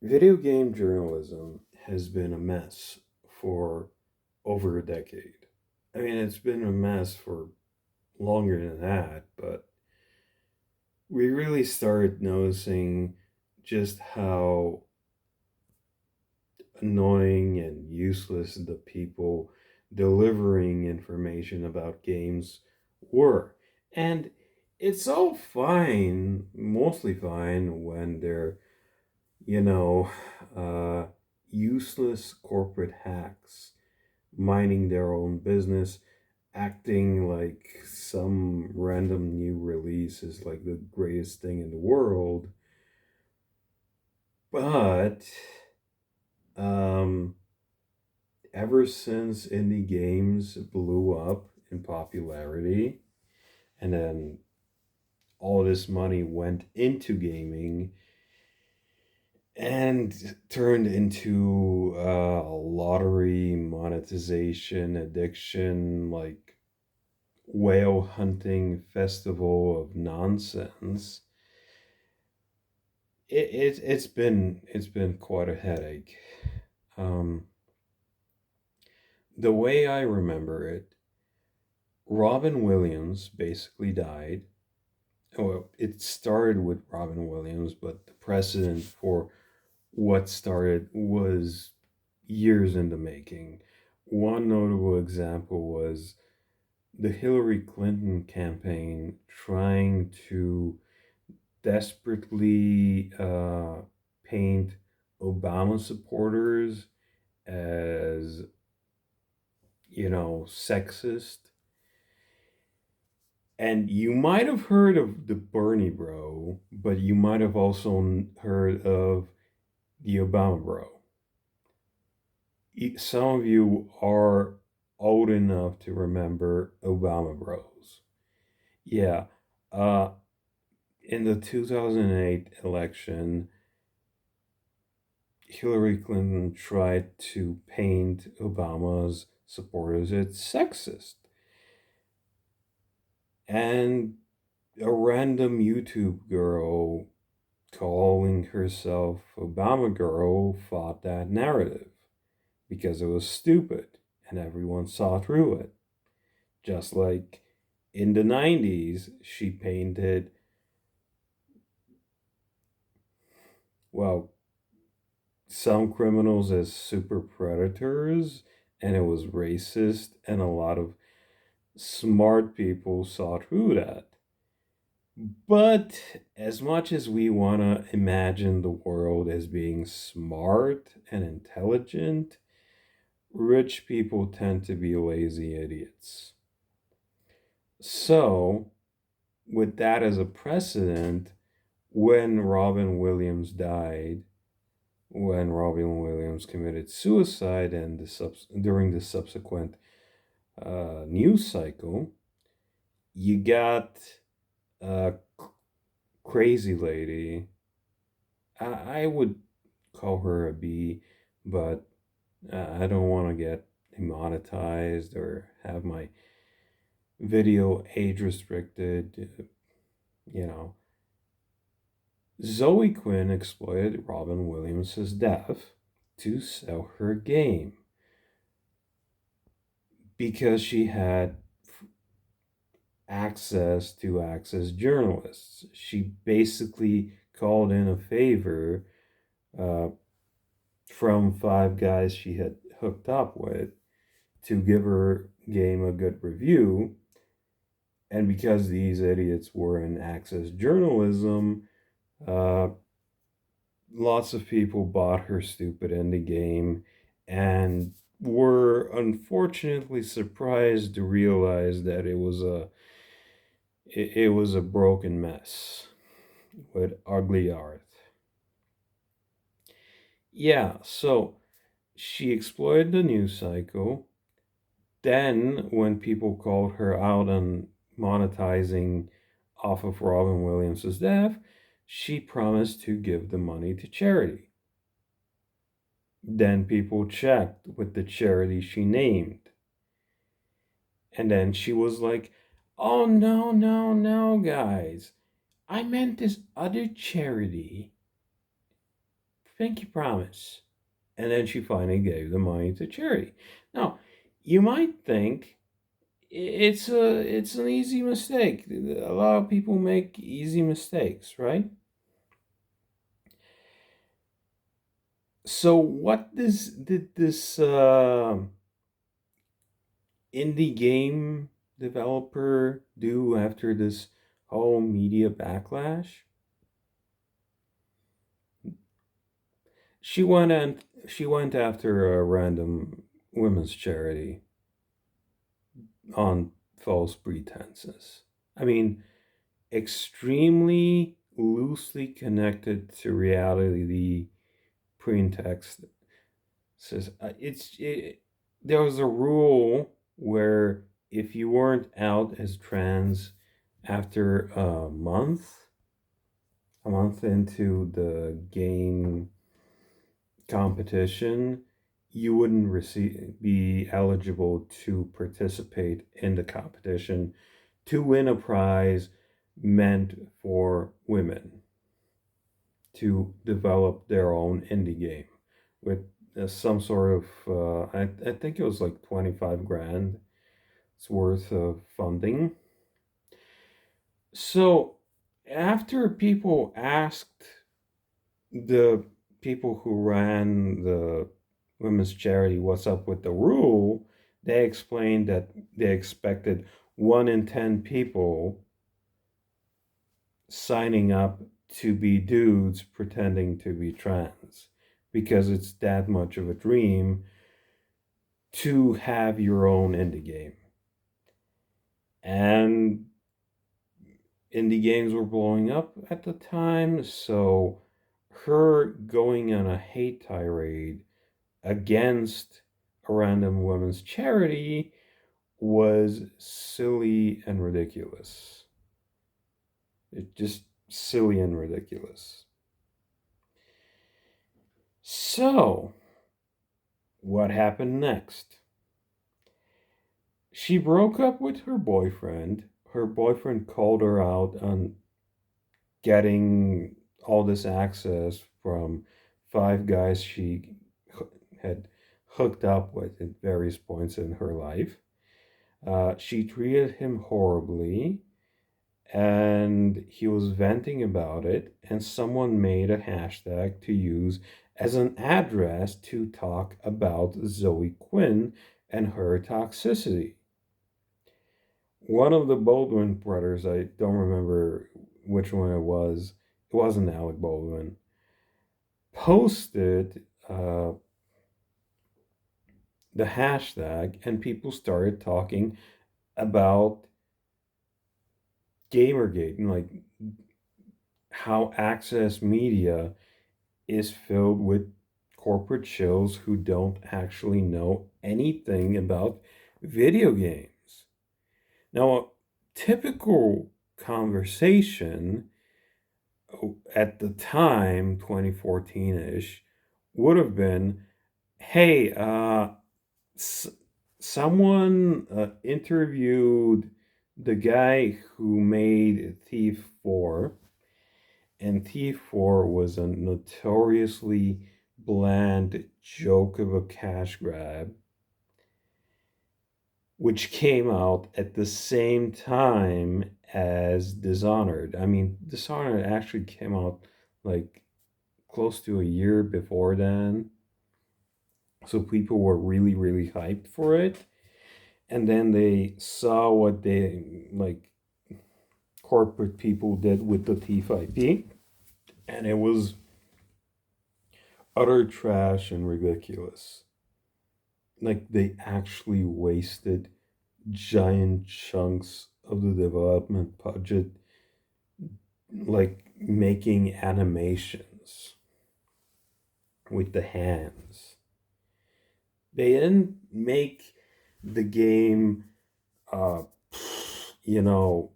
Video game journalism has been a mess for over a decade. I mean, it's been a mess for longer than that, but we really started noticing just how annoying and useless the people delivering information about games were. And it's all fine, mostly fine, when they're you know, uh, useless corporate hacks, minding their own business, acting like some random new release is like the greatest thing in the world. But um, ever since indie games blew up in popularity, and then all this money went into gaming, and turned into lottery monetization addiction, like whale hunting festival of nonsense. It's been quite a headache. um the way I remember it, Robin Williams basically died. Well, it started with Robin Williams, but the precedent for what started was years in the making. One notable example was the Hillary Clinton campaign trying to desperately paint Obama supporters as, sexist. And you might have heard of the Bernie bro, but you might have also heard of the Obama bro. Some of you are old enough to remember Obama bros. Yeah. Uh, in the 2008 election, Hillary Clinton tried to paint Obama's supporters as sexist. And a random YouTube girl calling herself Obama Girl fought that narrative because it was stupid and everyone saw through it. Just like in the 90s, she painted, well, some criminals as super predators, and it was racist, and a lot of smart people saw through that. But as much as we want to imagine the world as being smart and intelligent, rich people tend to be lazy idiots. So, with that as a precedent, when Robin Williams died, when Robin Williams committed suicide, and during the subsequent news cycle, you got a crazy lady. I would call her a B, but I don't want to get demonetized or have my video age restricted. You know, Zoe Quinn exploited Robin Williams' death to sell her game because she had access to access journalists. She basically called in a favor uh, from five guys she had hooked up with to give her game a good review. And because these idiots were in access journalism, uh, lots of people bought her stupid indie game and were unfortunately surprised to realize that it was a broken mess with ugly art. Yeah, so she exploited the news cycle. Then, when people called her out on monetizing off of Robin Williams' death, she promised to give the money to charity. Then people checked with the charity she named. And then she was like, oh, no, no, no, guys. I meant this other charity. pinky promise. And then she finally gave the money to charity. Now, you might think it's an easy mistake. A lot of people make easy mistakes, right? So what did this indie game developer do after this whole media backlash? She went after a random women's charity on false pretenses. I mean, extremely loosely connected to reality pretext says there was a rule where if you weren't out as trans after a month into the game competition, you wouldn't be eligible to participate in the competition to win a prize meant for women to develop their own indie game with some sort of I think it was like 25 grand worth of funding. So after people asked the people who ran the women's charity what's up with the rule, they explained that they expected 1 in 10 people signing up to be dudes pretending to be trans because it's that much of a dream to have your own indie game. And indie games were blowing up at the time, so her going on a hate tirade against a random women's charity was silly and ridiculous. It just silly and ridiculous. So, what happened next? She broke up with her boyfriend. Her boyfriend called her out on getting all this access from 5 guys she had hooked up with at various points in her life. She treated him horribly, and he was venting about it, and someone made a hashtag to use as an address to talk about Zoe Quinn and her toxicity. One of the Baldwin brothers, I don't remember which one it wasn't Alec Baldwin, posted the hashtag, and people started talking about Gamergate and like how Access Media is filled with corporate shills who don't actually know anything about video games. Now, a typical conversation at the time, 2014 ish, would have been hey, s- someone interviewed the guy who made Thief 4, and Thief 4 was a notoriously bland joke of a cash grab, which came out at the same time as Dishonored. I mean, Dishonored actually came out like close to a year before then. So people were really, really hyped for it. And then they saw what they like corporate people did with the Thief IP, and it was utter trash and ridiculous. Like they actually wasted giant chunks of the development budget, like making animations with the hands. They didn't make the game, uh, you know,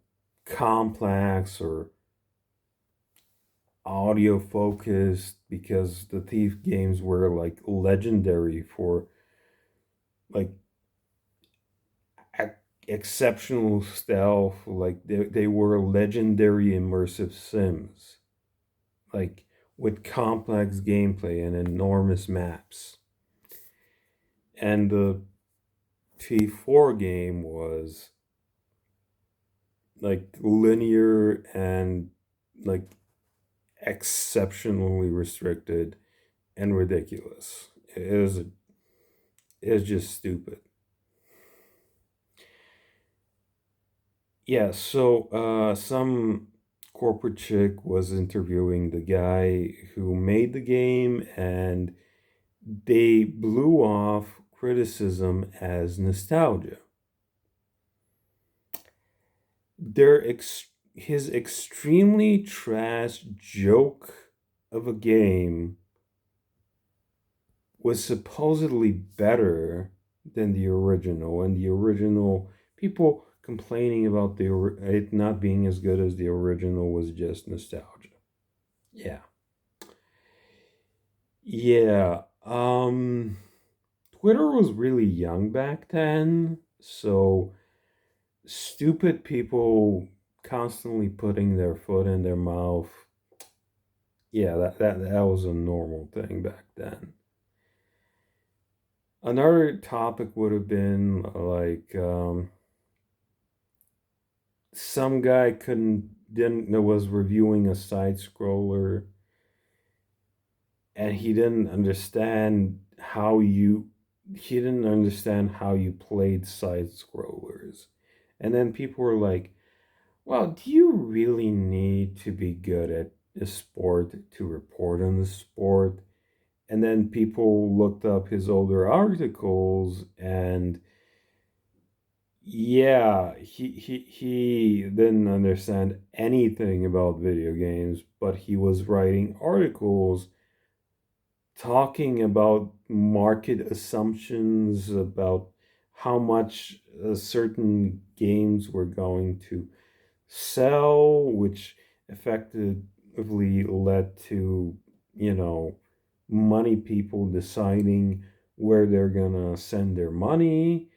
complex or audio focused because the Thief games were like legendary for like exceptional stealth. Like they were legendary immersive sims. Like with complex gameplay and enormous maps. And the T4 game was like linear and like exceptionally restricted and ridiculous. It was just stupid. Yeah, so some corporate chick was interviewing the guy who made the game, and they blew off criticism as nostalgia. His extremely trash joke of a game was supposedly better than the original, and the original people complaining about it not being as good as the original was just nostalgia. Yeah. Yeah. Twitter was really young back then, so stupid people constantly putting their foot in their mouth. Yeah, that was a normal thing back then. Another topic would have been like some guy couldn't didn't was reviewing a side scroller, and he didn't understand how you played side scrollers. And then people were like, well, do you really need to be good at a sport to report on the sport? And then people looked up his older articles, and yeah, he didn't understand anything about video games, but he was writing articles talking about market assumptions about how much certain games were going to sell, which effectively led to, you know, money people deciding where they're gonna send their money.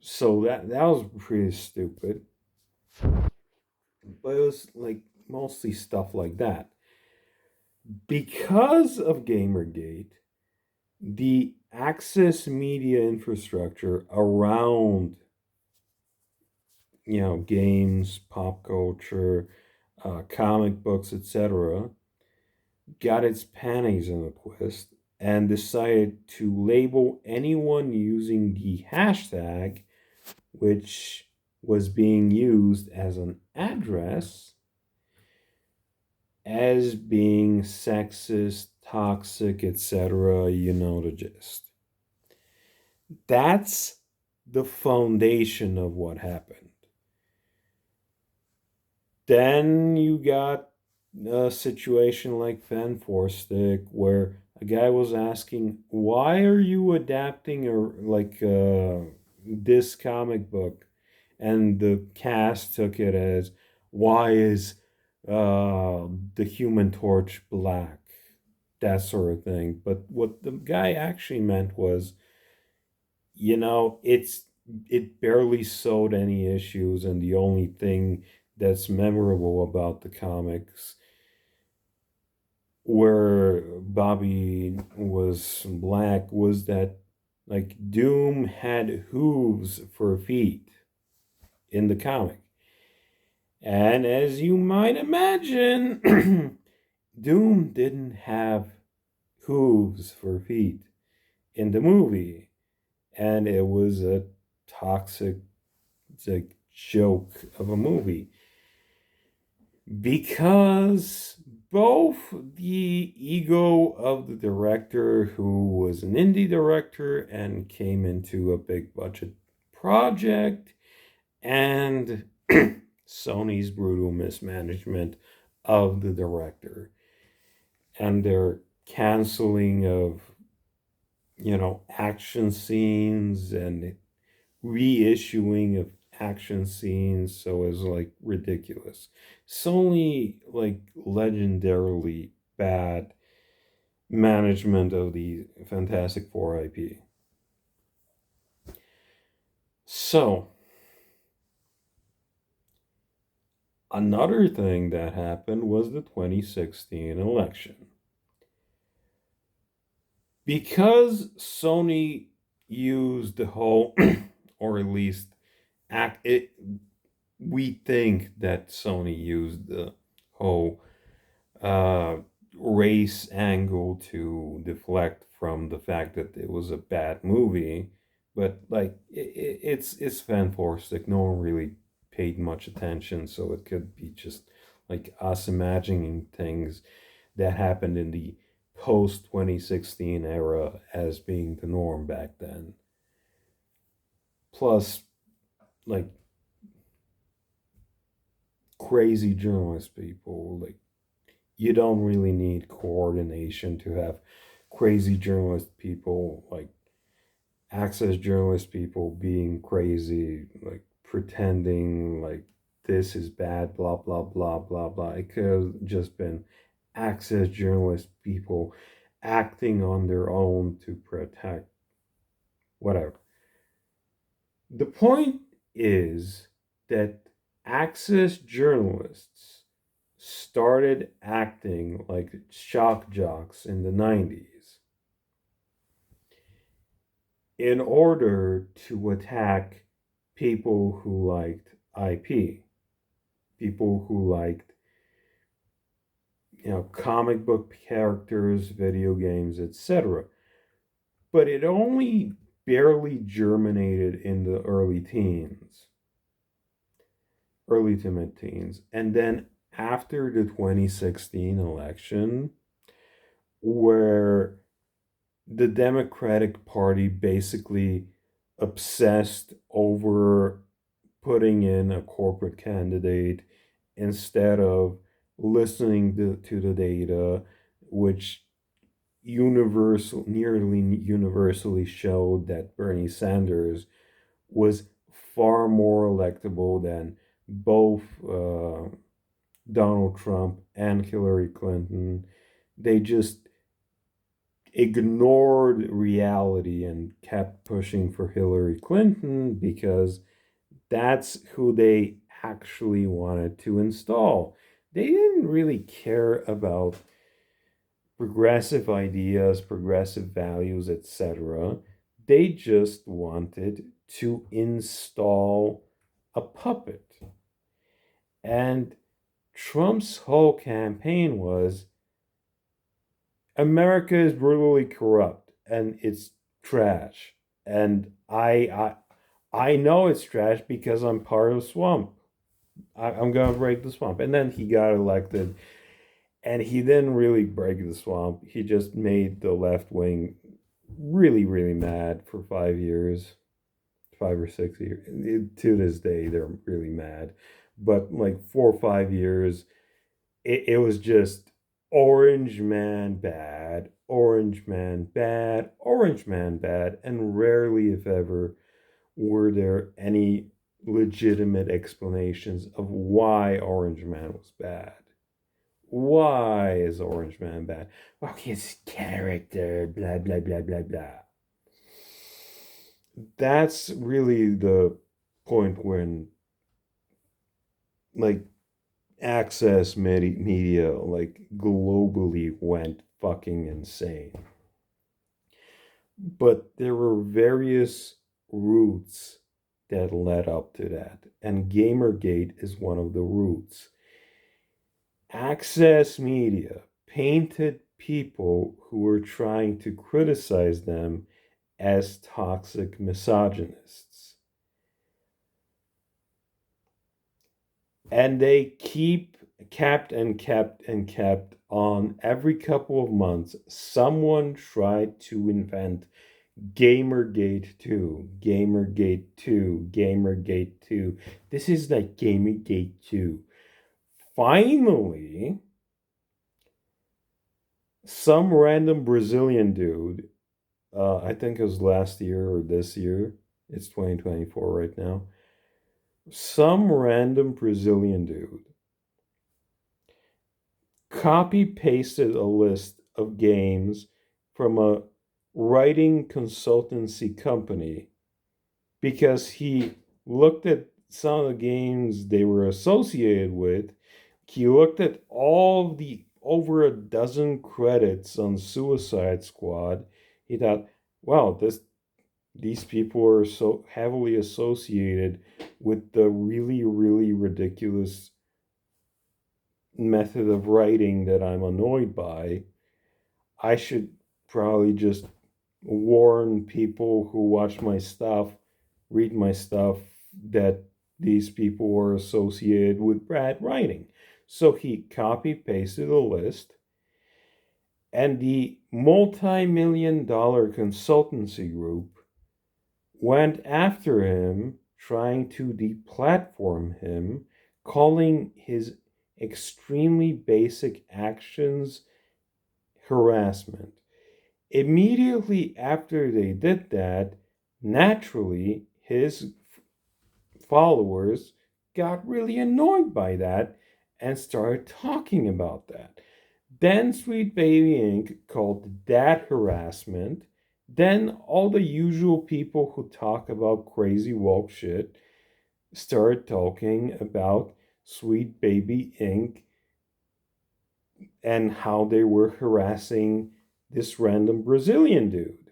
So that was pretty stupid. But it was like mostly stuff like that. Because of Gamergate, the access media infrastructure around, games, pop culture, comic books, etc., got its panties in a twist and decided to label anyone using the hashtag, which was being used as an address, as being sexist, toxic, etc. You know the gist. That's the foundation of what happened. Then you got a situation like Fan Four Stick, where a guy was asking, "Why are you adapting this comic book?" And the cast took it as, "Why is the Human Torch black?" That sort of thing. But what the guy actually meant was, it barely sold any issues, and the only thing that's memorable about the comics where Bobby was black was that like Doom had hooves for feet in the comic. And as you might imagine, Doom didn't have hooves for feet in the movie. And it was a toxic, like, joke of a movie. Because both the ego of the director, who was an indie director and came into a big budget project, and Sony's brutal mismanagement of the director and their canceling of, action scenes and reissuing of action scenes, so it was like ridiculous. Sony, like, legendarily bad management of the Fantastic Four IP. So Another thing that happened was the 2016 election. Because Sony used the whole, or at least act it, we think that Sony used the whole uh, race angle to deflect from the fact that it was a bad movie, but like it's fantastic. No one really paid much attention, so it could be just like us imagining things that happened in the post 2016 era as being the norm back then. Plus, like crazy journalist people, like you don't really need coordination to have crazy journalist people, like access journalist people being crazy, like pretending like this is bad, blah blah blah blah blah. It could have just been access journalist people acting on their own to protect whatever. The point is that access journalists started acting like shock jocks in the 90s in order to attack people who liked IP, people who liked, comic book characters, video games, etc. But it only barely germinated in the early to mid teens. And then after the 2016 election, where the Democratic Party basically obsessed over putting in a corporate candidate instead of listening to the data, which nearly universally showed that Bernie Sanders was far more electable than both Donald Trump and Hillary Clinton. They just ignored reality and kept pushing for Hillary Clinton because that's who they actually wanted to install. They didn't really care about progressive ideas, progressive values, etc. They just wanted to install a puppet. And Trump's whole campaign was America is brutally corrupt and it's trash. And I know it's trash because I'm part of the swamp. I'm gonna break the swamp. And then he got elected, and he didn't really break the swamp. He just made the left wing really, really mad for 5 years, 5 or 6 years. To this day, they're really mad. But like 4 or 5 years, it was just orange man bad, orange man bad, orange man bad, and rarely, if ever, were there any legitimate explanations of why Orange Man was bad. Why is Orange Man bad? Well, his character, blah, blah, blah, blah, blah. That's really the point when, like, access media, like, globally went fucking insane. But there were various routes that led up to that, and Gamergate is one of the routes. Access media painted people who were trying to criticize them as toxic misogynists. And they kept and kept and kept on. Every couple of months, someone tried to invent Gamergate 2, Gamergate 2, Gamergate 2. This is like Gamergate 2. Finally, some random Brazilian dude, I think it was last year or this year, it's 2024 right now. Some random Brazilian dude copy pasted a list of games from a writing consultancy company because he looked at some of the games they were associated with, he looked at all the over a dozen credits on Suicide Squad. He thought, well, these people are so heavily associated with the really, really ridiculous method of writing that I'm annoyed by. I should probably just warn people who watch my stuff, read my stuff, that these people were associated with bad writing. So he copy pasted a list, and the multi-million-dollar consultancy group went after him, trying to deplatform him, calling his extremely basic actions harassment. Immediately after they did that, naturally, his followers got really annoyed by that and started talking about that. Then Sweet Baby Inc. called that harassment. Then all the usual people who talk about crazy woke shit started talking about Sweet Baby Inc. and how they were harassing this random Brazilian dude.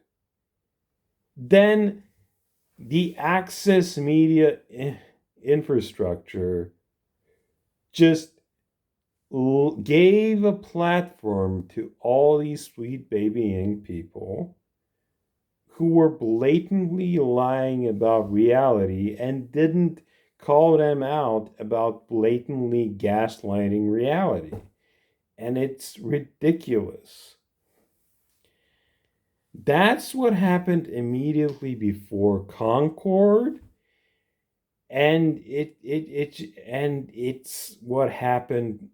Then the access media infrastructure just gave a platform to all these Sweet Baby Inc. people who were blatantly lying about reality and didn't call them out about blatantly gaslighting reality. And it's ridiculous. That's what happened immediately before Concord, and it's what happened,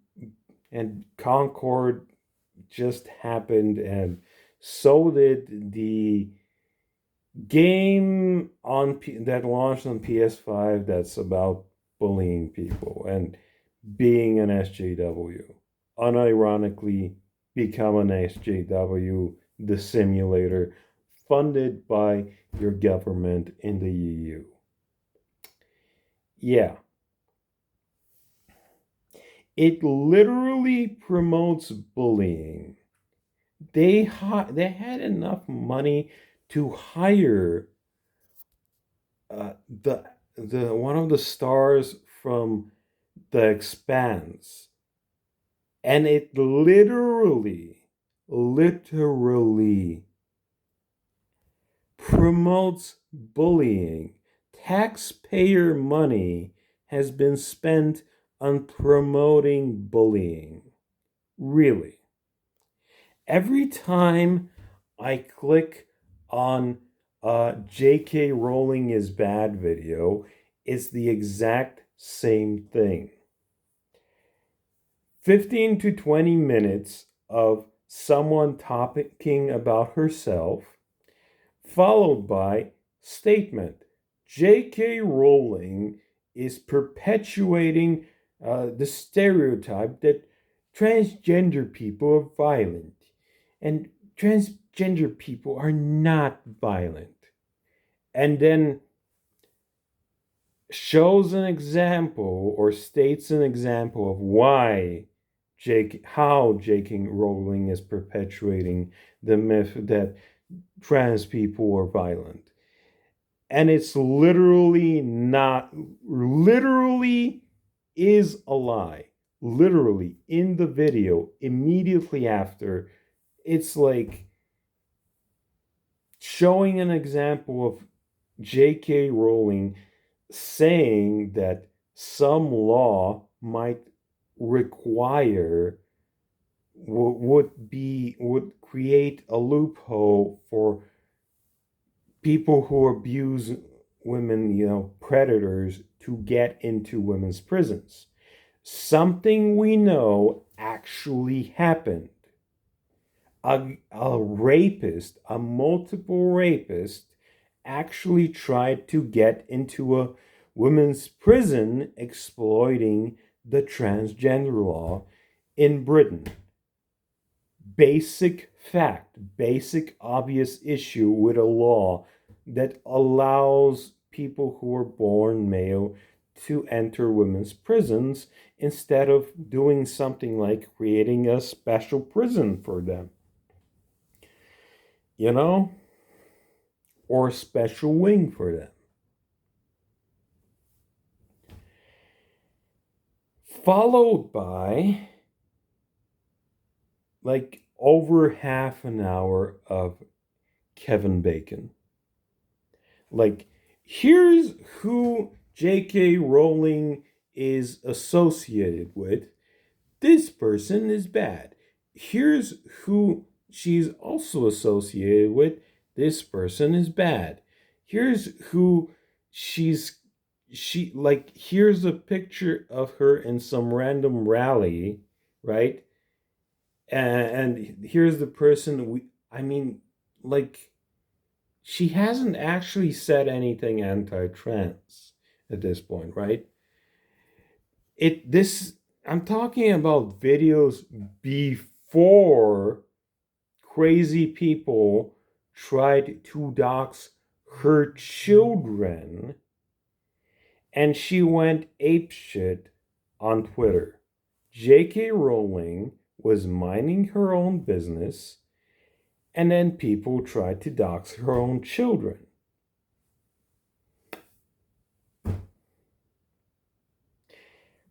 and Concord just happened, and so did the game that launched on PS5 that's about bullying people and being an SJW. Unironically, become an SJW, the simulator funded by your government in the EU. Yeah. It literally promotes bullying. They had enough money to hire the one of the stars from The Expanse, and it literally promotes bullying. Taxpayer money has been spent on promoting bullying. Really. Every time I click on J.K. Rowling is bad video, it's the exact same thing. 15 to 20 minutes of someone talking about herself, followed by statement. J.K. Rowling is perpetuating the stereotype that transgender people are violent, and transgender people are not violent. And then shows an example or states an example of how J.K. Rowling is perpetuating the myth that trans people are violent. And it's literally is a lie. Literally, in the video, immediately after, it's like showing an example of J.K. Rowling saying that some law might require would create a loophole for people who abuse women, predators, to get into women's prisons. Something we know actually happened. A rapist, a multiple rapist, actually tried to get into a women's prison exploiting the transgender law in Britain. Basic fact, basic obvious issue with a law that allows people who are born male to enter women's prisons instead of doing something like creating a special prison for them, you know, or a special wing for them. Followed by like over half an hour of Kevin Bacon. Like, here's who J.K. Rowling is associated with. This person is bad. Here's who she's also associated with. This person is bad. Here's who here's a picture of her in some random rally, right? And here's the person like, she hasn't actually said anything anti-trans at this point, right? I'm talking about videos before crazy people tried to dox her children, and she went apeshit on Twitter. J.K. Rowling was minding her own business, and then people tried to dox her own children.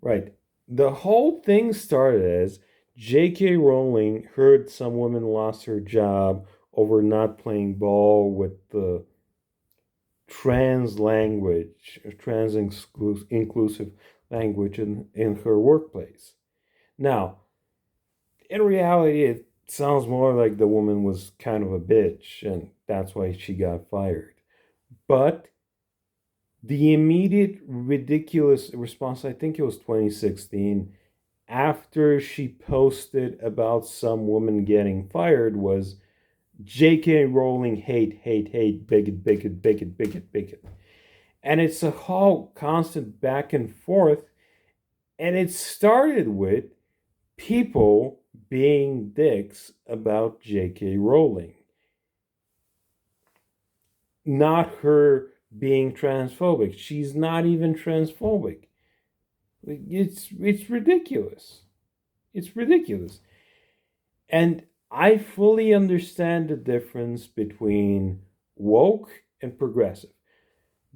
Right. The whole thing started as J.K. Rowling heard some woman lost her job over not playing ball with the trans language, trans inclusive language in her workplace. Now, in reality, it sounds more like the woman was kind of a bitch, and that's why she got fired. But the immediate ridiculous response, I think it was 2016, after she posted about some woman getting fired, was J.K. Rowling hate, bigot, bigot, bigot, bigot, bigot. And it's a whole constant back and forth. And it started with people being dicks about J.K. Rowling, not her being transphobic. She's not even transphobic. It's ridiculous. It's ridiculous. And I fully understand the difference between woke and progressive.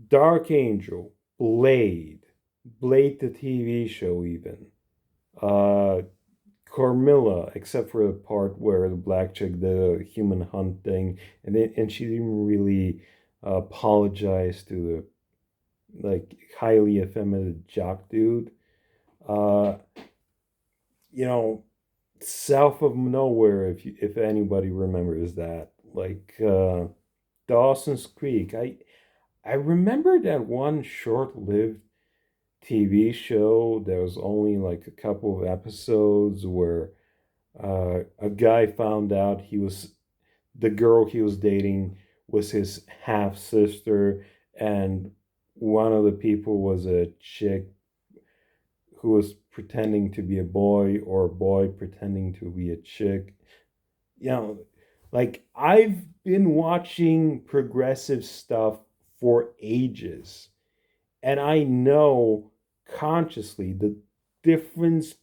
Dark Angel, Blade the TV show, even. Carmilla, except for the part where the black chick did a human hunting, and she didn't really apologize to the like highly effeminate jock dude. Uh, you know, South of Nowhere, if anybody remembers that, like Dawson's Creek. I remember that one short-lived TV show. There was only like a couple of episodes where a guy found out the girl he was dating was his half sister, and one of the people was a chick who was pretending to be a boy, or a boy pretending to be a chick. You know, like, I've been watching progressive stuff for ages, and I know consciously the difference.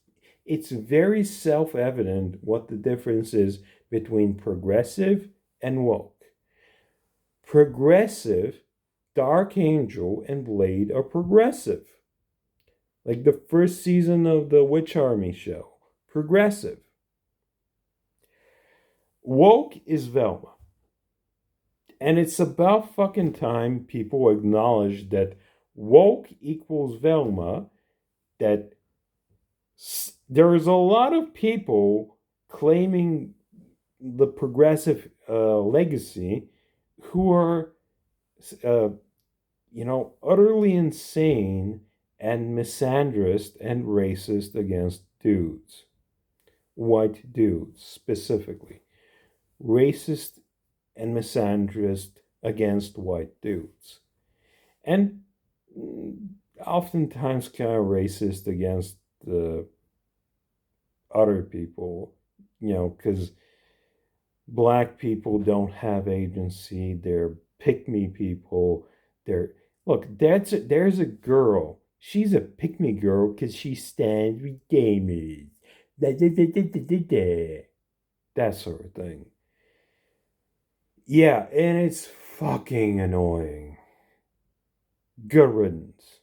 It's very self evident what the difference is between progressive and woke. Progressive, Dark Angel and Blade are progressive. Like the first season of the Witch Army show. Progressive. Woke is Velma. And it's about fucking time people acknowledge that woke equals Velma, that there's a lot of people claiming the progressive legacy who are, uh, utterly insane and misandrist and racist against dudes. White dudes, specifically. Racist and misandrist against white dudes. And oftentimes kind of racist against the other people, because black people don't have agency. They're pick me people. There's a girl She's a pick-me girl because she stands with gamers. Da, da, da, da, da, da, da. That sort of thing. Yeah, and it's fucking annoying. Good riddance.